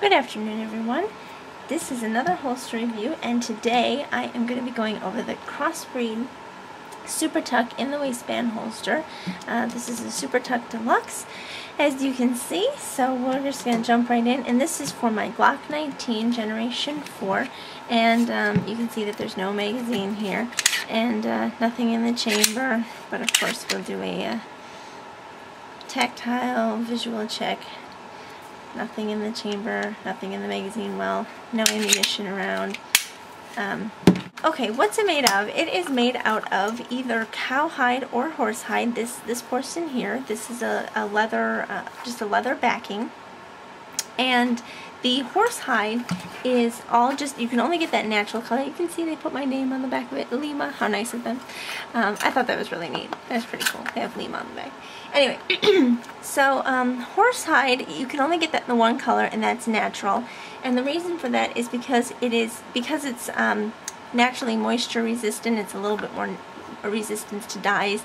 Good afternoon, everyone. This is another holster review, and today I am going to be going over the Crossbreed SuperTuck in the waistband holster. This is a SuperTuck Deluxe, as you can see, so we're just going to jump right in. And this is for my Glock 19 Generation 4, and you can see that there's no magazine here, and nothing in the chamber, but of course we'll do a tactile visual check. Nothing in the chamber, nothing in the magazine well, no ammunition around. Okay, what's it made of? It is made out of either cowhide or horsehide. This portion here, this is a leather, just a leather backing. And the horsehide is all just, you can only get that natural color. You can see they put my name on the back of it, Lima. How nice of them. I thought that was really neat. That's pretty cool. They have Lima on the back. Anyway, so horsehide, you can only get that in the one color, and that's natural. And the reason for that is because it's naturally moisture resistant. It's a little bit more resistant to dyes.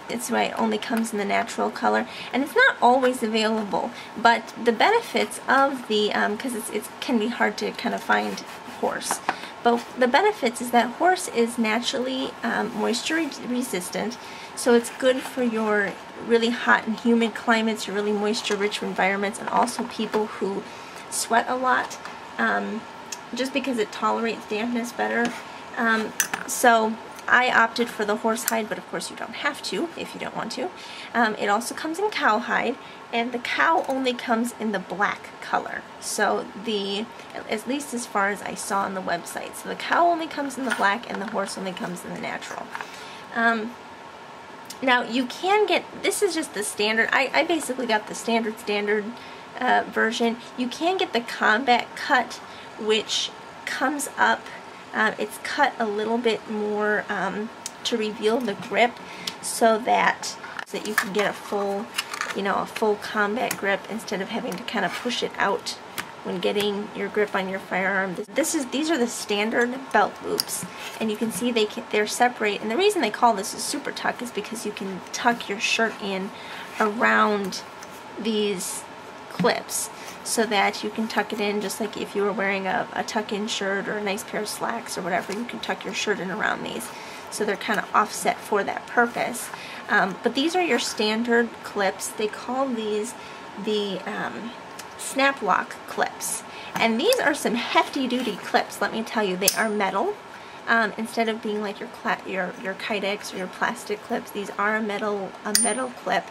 It's why it only comes in the natural color, and it's not always available. But the benefits of the, because it can be hard to kind of find horse, but the benefits is that horse is naturally moisture resistant, so it's good for your really hot and humid climates, your really moisture-rich environments, and also people who sweat a lot, just because it tolerates dampness better. So I opted for the horsehide, but of course you don't have to if you don't want to. It also comes in cowhide, and the cow only comes in the black color. So at least as far as I saw on the website. So the cow only comes in the black, and the horse only comes in the natural. Now you can get, this is just the standard, I basically got the standard version. You can get the combat cut, which comes up, it's cut a little bit more to reveal the grip, so that you can get a full, a full combat grip instead of having to kind of push it out when getting your grip on your firearm. These are the standard belt loops, and you can see they're separate. And the reason they call this a SuperTuck is because you can tuck your shirt in around these clips, so that you can tuck it in just like if you were wearing a tuck-in shirt or a nice pair of slacks or whatever. You can tuck your shirt in around these, so they're kind of offset for that purpose. But these are your standard clips. They call these the snap lock clips, and these are some hefty duty clips, let me tell you. They are metal. Instead of being like your Kydex or your plastic clips, these are a metal clip.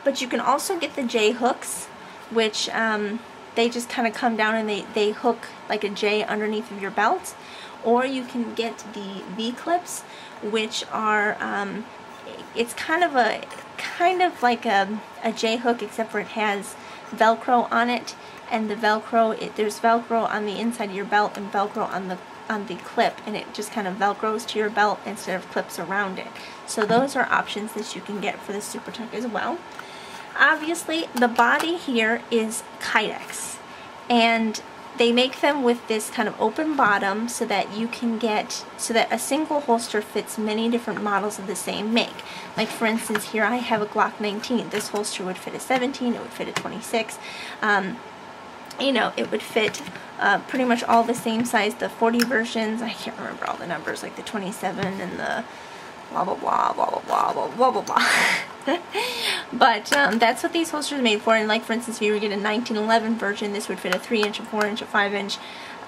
But you can also get the J hooks, which they just kind of come down and they hook like a J underneath of your belt. Or you can get the V clips, which are it's kind of like a J hook, except for it has Velcro on it, and the Velcro, there's Velcro on the inside of your belt and Velcro on the clip, and it just kind of Velcros to your belt instead of clips around it. So those are options that you can get for the SuperTuck as well. Obviously, the body here is Kydex, and they make them with this kind of open bottom so that you can get, so that a single holster fits many different models of the same make. Like for instance, here I have a Glock 19. This holster would fit a 17, it would fit a 26. It would fit pretty much all the same size. The 40 versions, I can't remember all the numbers, like the 27 and the blah blah blah blah blah blah blah blah blah. But that's what these holsters are made for. And like for instance, if you were to get a 1911 version, this would fit a 3-inch, a 4-inch, a 5-inch,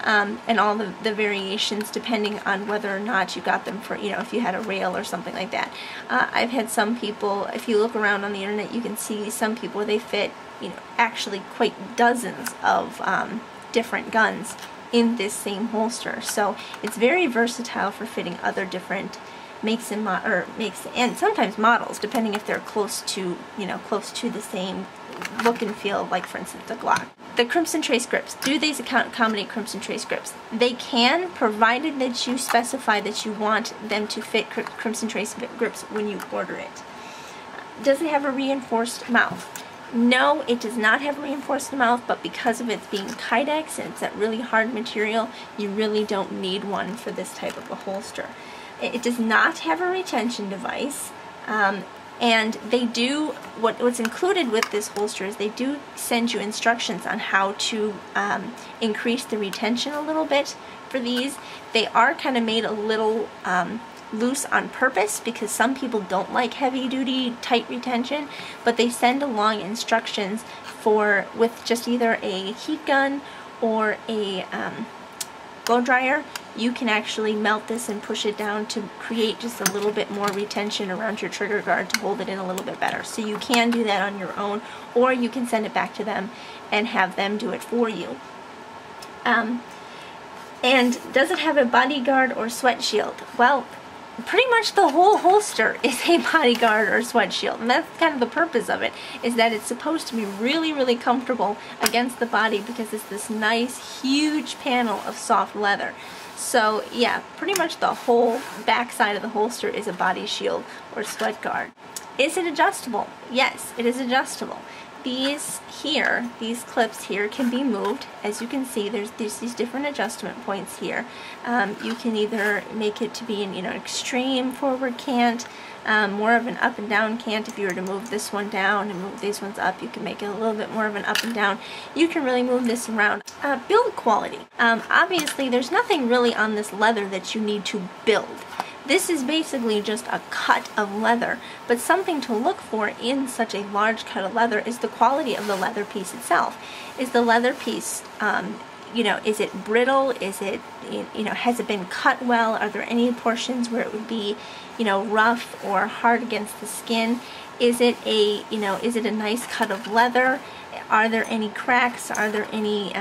and all the variations depending on whether or not you got them for, if you had a rail or something like that. I've had some people, if you look around on the internet, you can see some people where they fit, actually quite dozens of different guns in this same holster. So it's very versatile for fitting other different makes and sometimes models, depending if they're close to the same look and feel, like for instance the Glock. The Crimson Trace grips, do these accommodate Crimson Trace grips? They can, provided that you specify that you want them to fit Crimson Trace grips when you order it. Does it have a reinforced mouth? No, it does not have a reinforced mouth, but because of it being Kydex and it's that really hard material, you really don't need one for this type of a holster. It does not have a retention device. And they do, what's included with this holster is they do send you instructions on how to increase the retention a little bit for these. They are kind of made a little loose on purpose because some people don't like heavy duty tight retention, but they send along instructions for with just either a heat gun or a blow dryer. You can actually melt this and push it down to create just a little bit more retention around your trigger guard to hold it in a little bit better. So you can do that on your own, or you can send it back to them and have them do it for you. And does it have a bodyguard or sweat shield? Well, pretty much the whole holster is a bodyguard or sweat shield, and that's kind of the purpose of it, is that it's supposed to be really, really comfortable against the body because it's this nice, huge panel of soft leather. So yeah, pretty much the whole back side of the holster is a body shield or sweat guard. Is it adjustable? Yes, it is adjustable. These here, these clips here can be moved. As you can see, there's these different adjustment points here. You can either make it to be an extreme forward cant, more of an up and down cant. If you were to move this one down and move these ones up, you can make it a little bit more of an up and down. You can really move this around. Build quality. Obviously, there's nothing really on this leather that you need to build. This is basically just a cut of leather, but something to look for in such a large cut of leather is the quality of the leather piece itself. Is the leather piece, is it brittle? Is it, has it been cut well? Are there any portions where it would be, rough or hard against the skin? Is it is it a nice cut of leather? Are there any cracks? Are there any,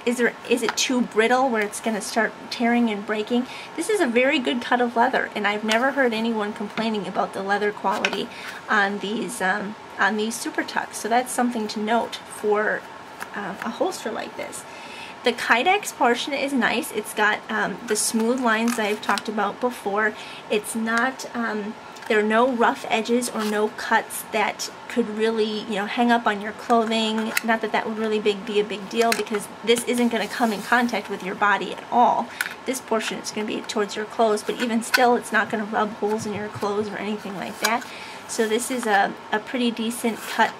is it too brittle where it's going to start tearing and breaking? This is a very good cut of leather, and I've never heard anyone complaining about the leather quality on these SuperTucks. So that's something to note for a holster like this. The Kydex portion is nice. It's got the smooth lines that I've talked about before. It's not there are no rough edges or no cuts that could really, hang up on your clothing. Not that that would really be a big deal, because this isn't going to come in contact with your body at all. This portion is going to be towards your clothes, but even still, it's not going to rub holes in your clothes or anything like that. So this is a pretty decent cut,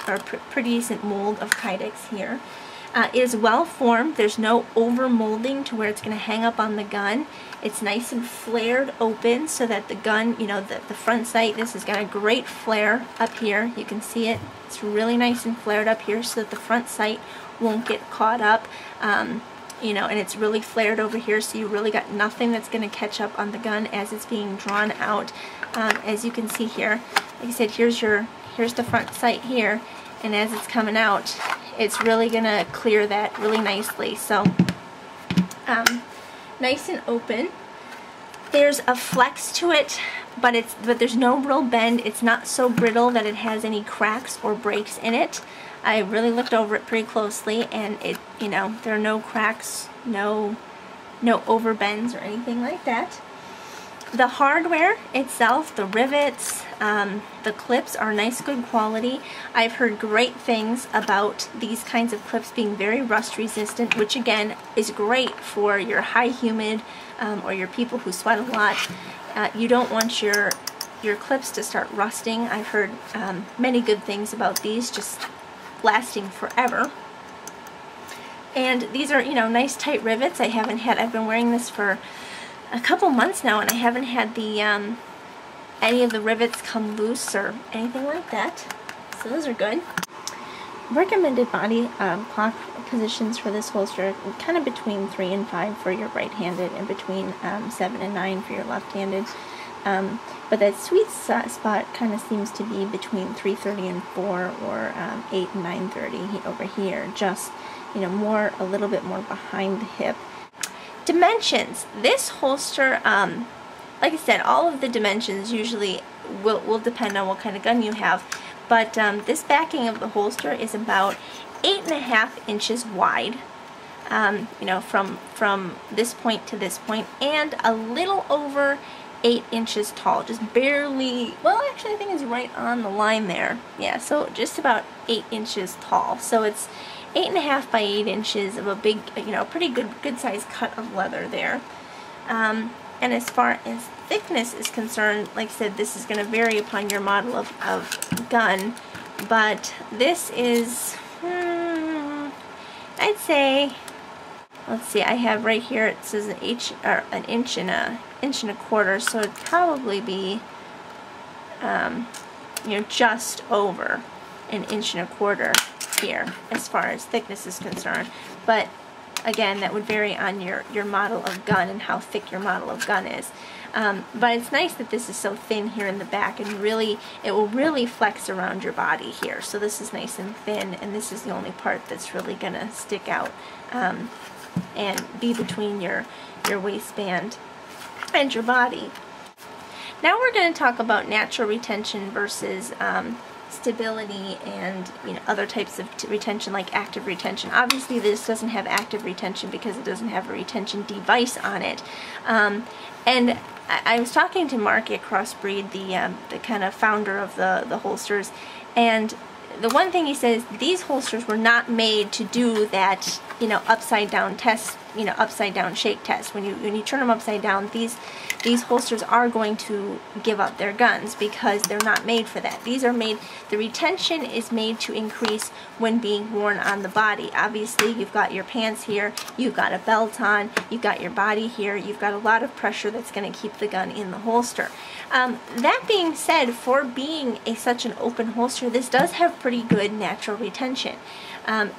or pretty decent mold of Kydex here. It is well formed. There's no over molding to where it's going to hang up on the gun. It's nice and flared open so that the gun, the front sight, this has got a great flare up here. You can see it. It's really nice and flared up here so that the front sight won't get caught up. And it's really flared over here, so you really got nothing that's going to catch up on the gun as it's being drawn out. As you can see here, like I said, here's the front sight here, and as it's coming out, it's really going to clear that really nicely. So nice and open. There's a flex to it, but there's no real bend. It's not so brittle that it has any cracks or breaks in it. I really looked over it pretty closely, and there are no cracks, no overbends or anything like that. The hardware itself, the rivets, the clips are nice, good quality. I've heard great things about these kinds of clips being very rust resistant, which again is great for your high humid or your people who sweat a lot. You don't want your clips to start rusting. I've heard many good things about these just lasting forever. And these are, nice tight rivets. I've been wearing this for a couple months now, and I haven't had the any of the rivets come loose or anything like that. So those are good. Recommended body clock positions for this holster, kind of between 3 and 5 for your right-handed, and between 7 and 9 for your left-handed. But that sweet spot kind of seems to be between 3:30 and 4, or 8 and 9:30 over here. Just a little bit more behind the hip. Dimensions. This holster, like I said, all of the dimensions usually will depend on what kind of gun you have, but this backing of the holster is about 8.5 inches wide, from this point to this point, and a little over 8 inches tall, just barely, well actually I think it's right on the line there, yeah, so just about 8 inches tall. So it's 8.5 by 8 inches of a big, pretty good size cut of leather there. And as far as thickness is concerned, like I said, this is going to vary upon your model of gun, but this is, I'd say, let's see, I have right here, it says an inch and a quarter, so it'd probably be, you know, just over an inch and a quarter here as far as thickness is concerned. But again, that would vary on your model of gun and how thick your model of gun is. But it's nice that this is so thin here in the back, and really, it will really flex around your body here. So this is nice and thin, and this is the only part that's really going to stick out and be between your waistband and your body. Now we're going to talk about natural retention versus stability and, you know, other types of retention like active retention. Obviously this doesn't have active retention because it doesn't have a retention device on it. And I was talking to Mark at Crossbreed, the kind of founder of the holsters, and the one thing he says, these holsters were not made to do that, you know, upside down test, you know, upside down shake test. When you turn them upside down, these holsters are going to give up their guns because they're not made for that. These are made, the retention is made to increase when being worn on the body. Obviously, you've got your pants here, you've got a belt on, you've got your body here, you've got a lot of pressure that's going to keep the gun in the holster. That being said, for being such an open holster, this does have pretty good natural retention.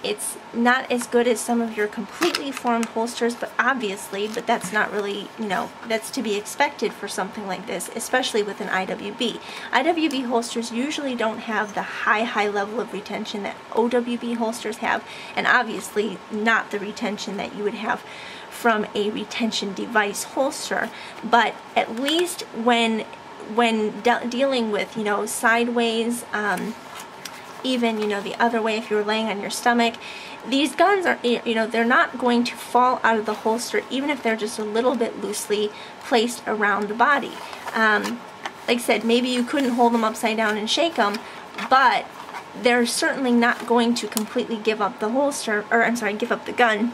It's not as good as some of your completely formed holsters, but that's not really, you know, that's to be expected for something like this, especially with an IWB. IWB holsters usually don't have the high level of retention that OWB holsters have, and obviously not the retention that you would have from a retention device holster, but at least when dealing with, you know, sideways, even, you know, the other way, if you were laying on your stomach, these guns are, you know, they're not going to fall out of the holster even if they're just a little bit loosely placed around the body. Like I said, maybe you couldn't hold them upside down and shake them, but they're certainly not going to completely give up the holster, or I'm sorry, give up the gun,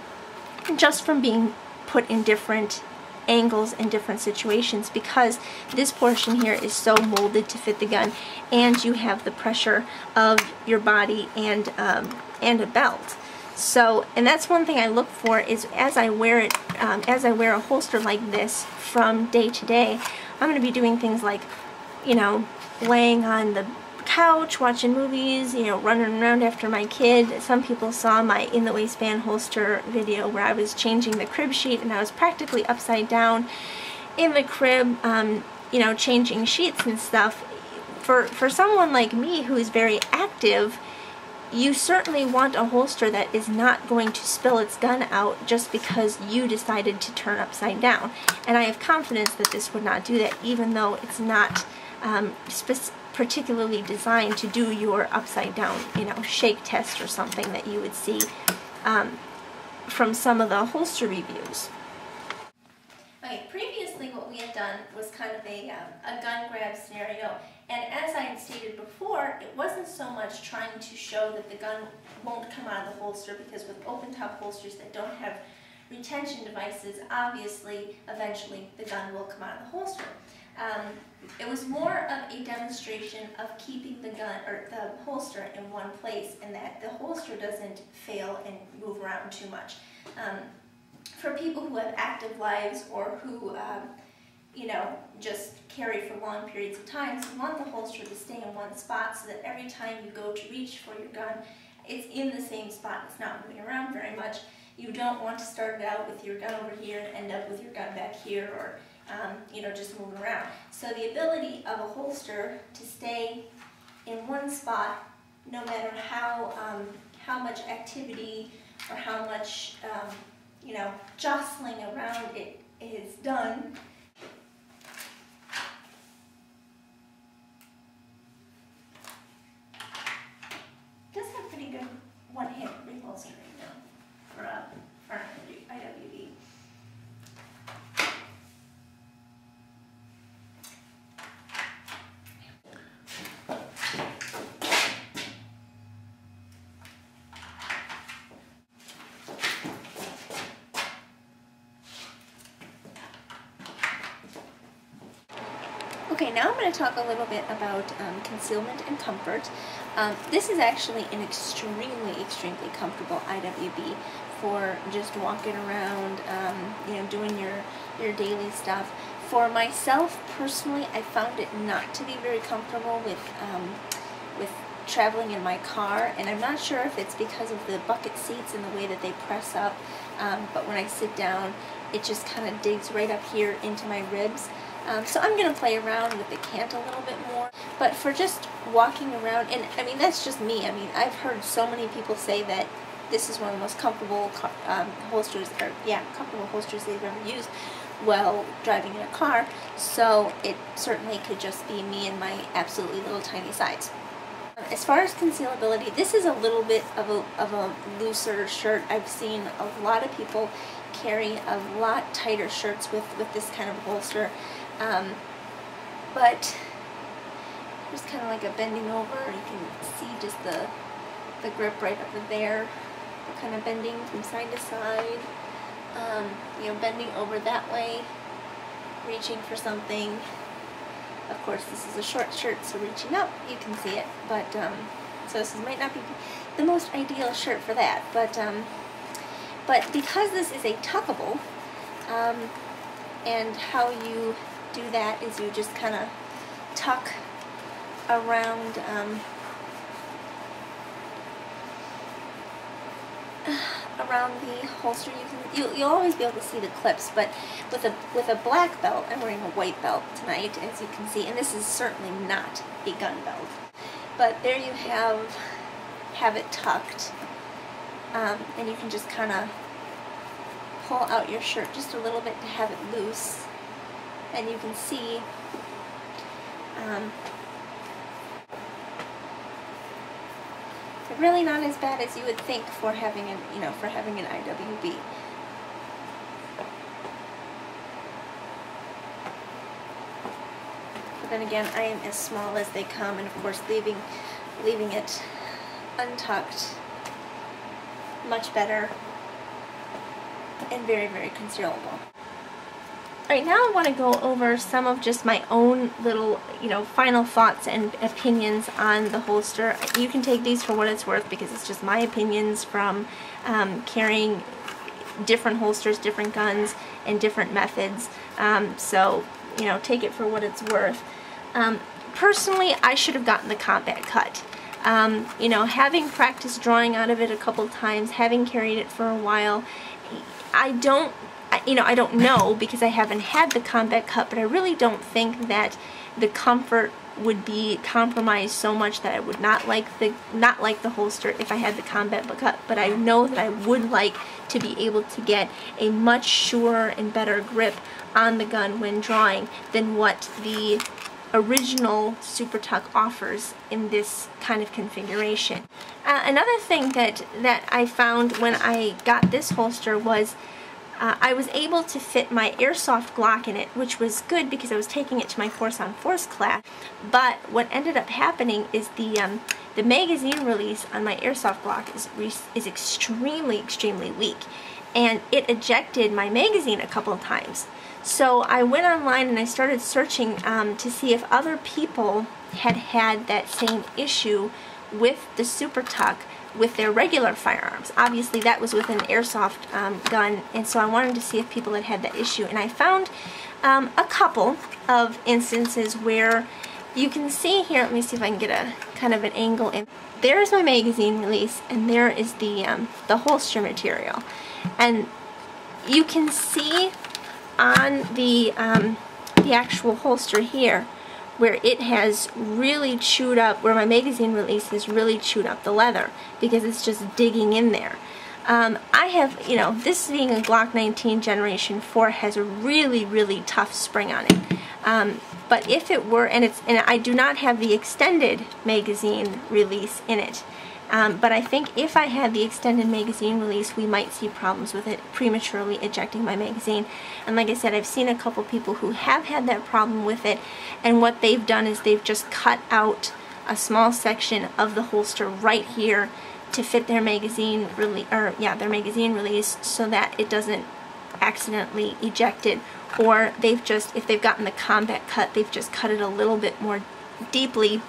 just from being put in different angles in different situations, because this portion here is so molded to fit the gun, and you have the pressure of your body and a belt. So, and that's one thing I look for is as I wear it, as I wear a holster like this from day to day, I'm going to be doing things like, you know, laying on the couch, watching movies, you know, running around after my kid. Some people saw my in the waistband holster video where I was changing the crib sheet and I was practically upside down in the crib, you know, changing sheets and stuff. For someone like me who is very active, you certainly want a holster that is not going to spill its gun out just because you decided to turn upside down. And I have confidence that this would not do that, even though it's not particularly designed to do your upside down, you know, shake test or something that you would see from some of the holster reviews. Okay, previously what we had done was kind of a gun grab scenario, and as I had stated before, it wasn't so much trying to show that the gun won't come out of the holster, because with open top holsters that don't have retention devices, obviously eventually the gun will come out of the holster. It was more of a demonstration of keeping the gun or the holster in one place, and that the holster doesn't fail and move around too much. For people who have active lives or who you know, just carry for long periods of time, so you want the holster to stay in one spot so that every time you go to reach for your gun, it's in the same spot. It's not moving around very much. You don't want to start it out with your gun over here and end up with your gun back here, or you know, just moving around. So the ability of a holster to stay in one spot, no matter how much activity or how much you know, jostling around it is done, does have pretty good one-hand reholstering though for an IWB. Okay, now I'm going to talk a little bit about concealment and comfort. This is actually an extremely, extremely comfortable IWB for just walking around, you know, doing your daily stuff. For myself, personally, I found it not to be very comfortable with traveling in my car, and I'm not sure if it's because of the bucket seats and the way that they press up, but when I sit down, it just kind of digs right up here into my ribs. So I'm going to play around with the cant a little bit more. But for just walking around, and I mean, that's just me. I mean, I've heard so many people say that this is one of the most comfortable holsters, or yeah, comfortable holsters they've ever used while driving in a car. So it certainly could just be me and my absolutely little tiny size. As far as concealability, this is a little bit of a looser shirt. I've seen a lot of people carry a lot tighter shirts with this kind of holster. But just kind of like a bending over, you can see just the grip right over there. We're kind of bending from side to side, you know, bending over that way, reaching for something. Of course, this is a short shirt, so reaching up, you can see it. But so this might not be the most ideal shirt for that. But because this is a tuckable, and how you do that is you just kind of tuck around around the holster. You'll always be able to see the clips, but with a black belt, I'm wearing a white belt tonight, as you can see, and this is certainly not a gun belt. But there you have it tucked, and you can just kind of pull out your shirt just a little bit to have it loose, and you can see really not as bad as you would think for having an IWB. But then again, I am as small as they come, and of course leaving it untucked, much better and very, very concealable. Alright, now I want to go over some of just my own little, final thoughts and opinions on the holster. You can take these for what it's worth, because it's just my opinions from carrying different holsters, different guns, and different methods. So, take it for what it's worth. Personally, I should have gotten the combat cut. Having practiced drawing out of it a couple times, having carried it for a while, I don't know, because I haven't had the combat cut, but I really don't think that the comfort would be compromised so much that I would not like the holster if I had the combat cut. But I know that I would like to be able to get a much surer and better grip on the gun when drawing than what the original SuperTuck offers in this kind of configuration. Another thing that I found when I got this holster was I was able to fit my airsoft Glock in it, which was good because I was taking it to my Force on Force class. But what ended up happening is the magazine release on my airsoft Glock is extremely, extremely weak, and it ejected my magazine a couple of times. So I went online and I started searching to see if other people had that same issue with the SuperTuck with their regular firearms. Obviously that was with an airsoft gun, and so I wanted to see if people had that issue, and I found a couple of instances where you can see here. Let me see if I can get a kind of an angle in. There is my magazine release, and there is the holster material, and you can see on the actual holster here where it has really chewed up, where my magazine release has really chewed up the leather because it's just digging in there. I have, this being a Glock 19 Generation 4 has a really, really tough spring on it. But if it were, and I do not have the extended magazine release in it, but I think if I had the extended magazine release, we might see problems with it prematurely ejecting my magazine. And like I said, I've seen a couple people who have had that problem with it, and what they've done is they've just cut out a small section of the holster right here to fit their magazine release, so that it doesn't accidentally ejected, or they've just, if they've gotten the combat cut, they've just cut it a little bit more deeply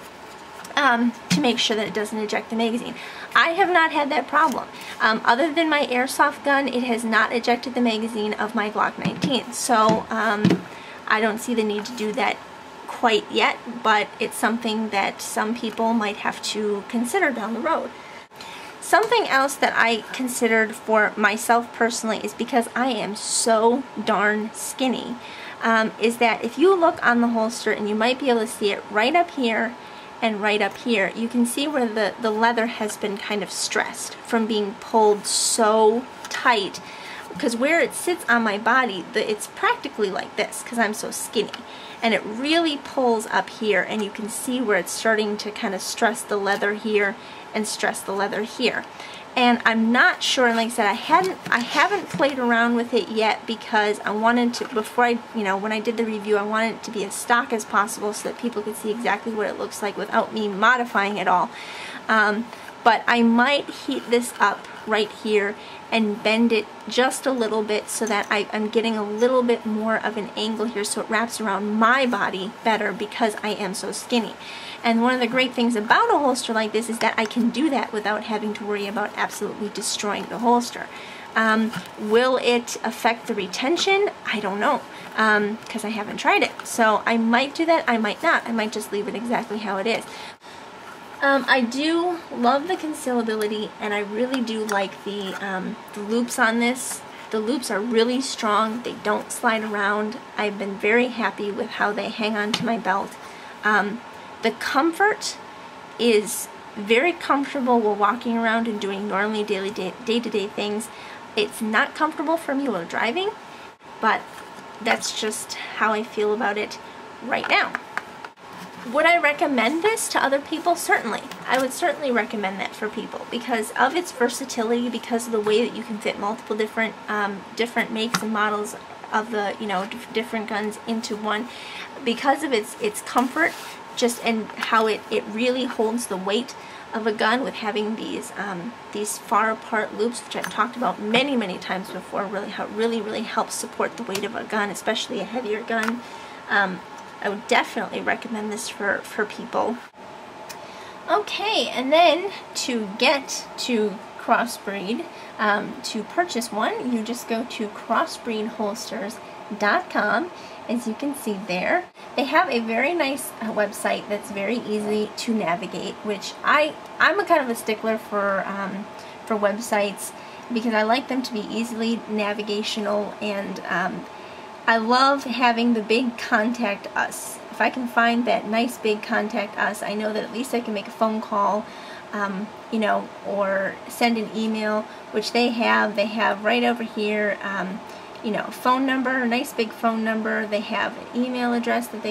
to make sure that it doesn't eject the magazine. I have not had that problem. Other than my airsoft gun, it has not ejected the magazine of my Glock 19. So I don't see the need to do that quite yet, but it's something that some people might have to consider down the road. Something else that I considered for myself personally is because I am so darn skinny, is that if you look on the holster, and you might be able to see it right up here and right up here, you can see where the leather has been kind of stressed from being pulled so tight, because where it sits on my body, it's practically like this because I'm so skinny, and it really pulls up here, and you can see where it's starting to kind of stress the leather here and stress the leather here. And I'm not sure, and like I said, I haven't played around with it yet because I wanted to, before I, when I did the review, I wanted it to be as stock as possible so that people could see exactly what it looks like without me modifying it all. But I might heat this up right here and bend it just a little bit so that I'm getting a little bit more of an angle here so it wraps around my body better because I am so skinny. And one of the great things about a holster like this is that I can do that without having to worry about absolutely destroying the holster. Will it affect the retention? I don't know, because I haven't tried it. So I might do that, I might not. I might just leave it exactly how it is. I do love the concealability, and I really do like the loops on this. The loops are really strong. They don't slide around. I've been very happy with how they hang onto my belt. The comfort is very comfortable while walking around and doing normally day-to-day things. It's not comfortable for me while driving, but that's just how I feel about it right now. Would I recommend this to other people? Certainly. I would certainly recommend that for people because of its versatility, because of the way that you can fit multiple different makes and models of the different guns into one, because of its comfort, and how it really holds the weight of a gun with having these far apart loops, which I've talked about many times before. Really helps support the weight of a gun, especially a heavier gun. I would definitely recommend this for people. Okay, and then to get to Crossbreed, to purchase one, you just go to crossbreedholsters.com. As you can see there, they have a very nice website that's very easy to navigate, which I'm a kind of a stickler for websites because I like them to be easily navigational, and I love having the big contact us. If I can find that nice big contact us, I know that at least I can make a phone call, or send an email, which they have right over here. A phone number, a nice big phone number. They have an email address that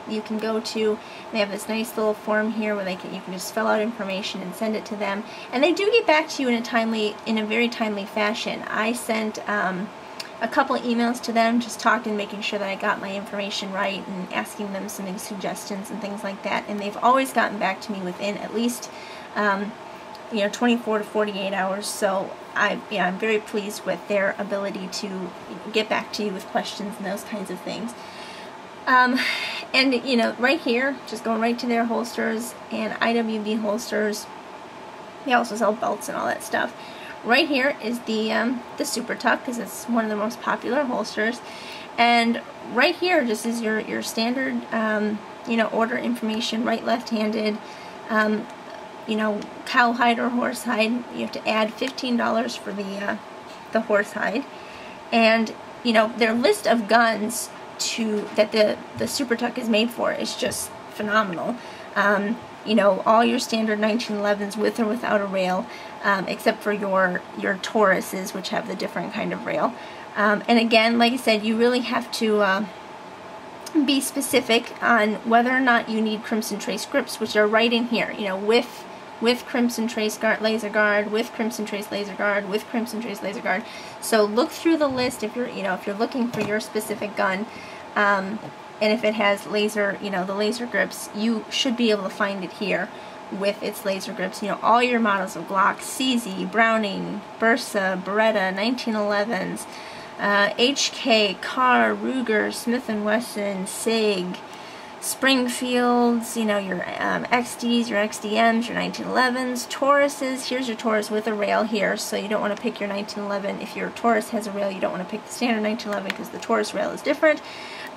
you can go to. They have this nice little form here where you can just fill out information and send it to them. And they do get back to you in a very timely fashion. I sent a couple emails to them, just talking, making sure that I got my information right and asking them some suggestions and things like that. And they've always gotten back to me within at least 24 to 48 hours. So I'm very pleased with their ability to get back to you with questions and those kinds of things. And right here, just going right to their holsters and IWB holsters. They also sell belts and all that stuff. Right here is the SuperTuck, because it's one of the most popular holsters. And right here just is your standard order information, right, left-handed. Cowhide or horsehide. You have to add $15 for the horsehide, and their list of guns that the SuperTuck is made for is just phenomenal. All your standard 1911s with or without a rail, except for your Tauruses, which have the different kind of rail. And again, like I said, you really have to be specific on whether or not you need Crimson Trace grips, which are right in here. With Crimson Trace laser guard, with Crimson Trace laser guard, with Crimson Trace laser guard. So look through the list if you're looking for your specific gun, and if it has laser, the laser grips, you should be able to find it here with its laser grips. All your models of Glock, CZ, Browning, Bersa, Beretta, 1911s, HK, Carr, Ruger, Smith & Wesson, SIG, Springfields, you know, your XDs, your XDMs, your 1911s, Tauruses. Here's your Taurus with a rail here, so you don't want to pick your 1911. If your Taurus has a rail, you don't want to pick the standard 1911 because the Taurus rail is different.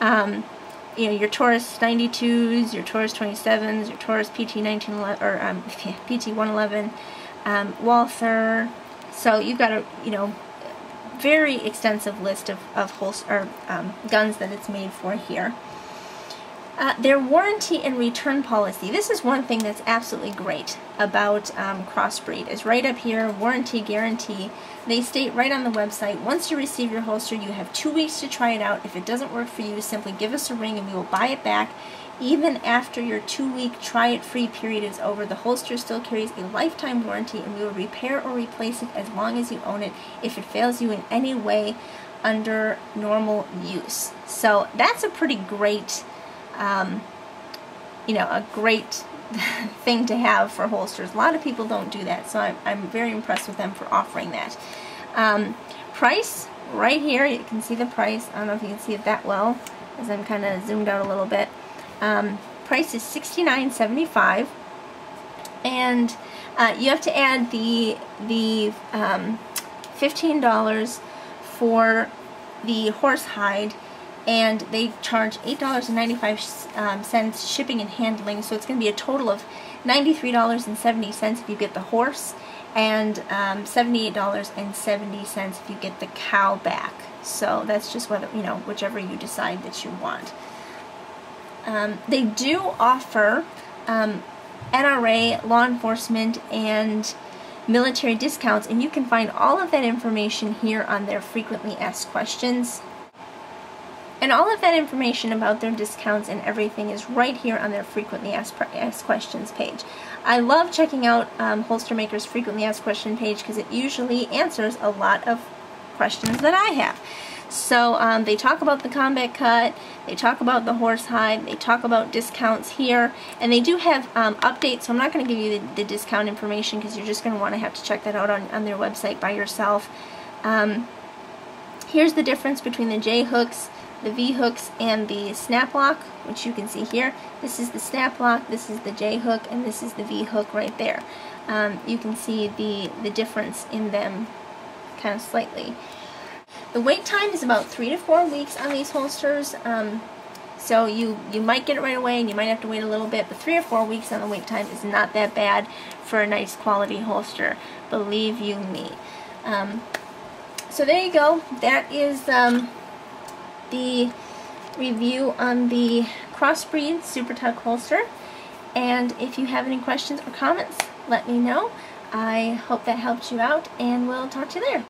You know, your Taurus 92s, your Taurus 27s, your Taurus PT 1911 or PT 111, Walther. So you've got a, you know, very extensive list of guns that it's made for here. Their warranty and return policy. This is one thing that's absolutely great about Crossbreed. Is right up here, warranty guarantee. They state right on the website, once you receive your holster, you have 2 weeks to try it out. If it doesn't work for you, simply give us a ring and we will buy it back. Even after your 2-week try-it-free period is over, the holster still carries a lifetime warranty and we will repair or replace it as long as you own it if it fails you in any way under normal use. So that's a pretty great you know, a great thing to have for holsters. A lot of people don't do that, so I'm very impressed with them for offering that. Price, right here, you can see the price. I don't know if you can see it that well, as I'm kind of zoomed out a little bit. Price is $69.75, and you have to add the $15 for the horse hide, and they charge $8.95 shipping and handling, so it's going to be a total of $93.70 if you get the horse, and $78.70 if you get the cow back. So that's just whether, you know, whichever you decide that you want. They do offer NRA, law enforcement, and military discounts, and you can find all of that information here on their frequently asked questions. And all of that information about their discounts and everything is right here on their frequently asked questions page. I love checking out Holster Maker's frequently asked question page because it usually answers a lot of questions that I have. So they talk about the combat cut, they talk about the horse hide, they talk about discounts here, and they do have updates, so I'm not going to give you the discount information because you're just going to want to have to check that out on their website by yourself. Here's the difference between the J hooks, the V hooks, and the snap lock, which you can see here. This is the snap lock, this is the J hook, and this is the V hook right there. You can see the difference in them kind of slightly. The wait time is about 3 to 4 weeks on these holsters, so you might get it right away and you might have to wait a little bit, but 3 or 4 weeks on the wait time is not that bad for a nice quality holster, believe you me. So there you go. That is the review on the Crossbreed SuperTuck holster, and if you have any questions or comments, let me know. I hope that helped you out, and we'll talk to you later.